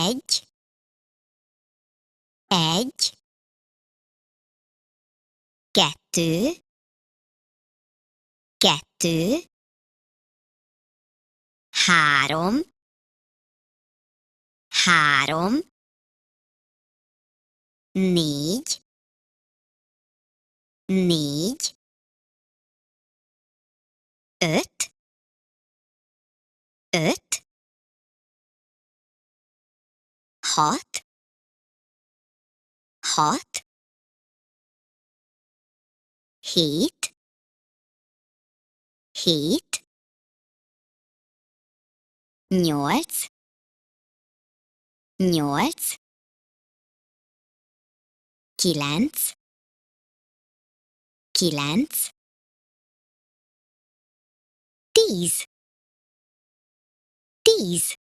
Egy, egy, kettő, kettő, három, három, négy, négy, öt, öt, hat, hat, hét, hét, nyolc, nyolc, kilenc, kilenc, 10, 10.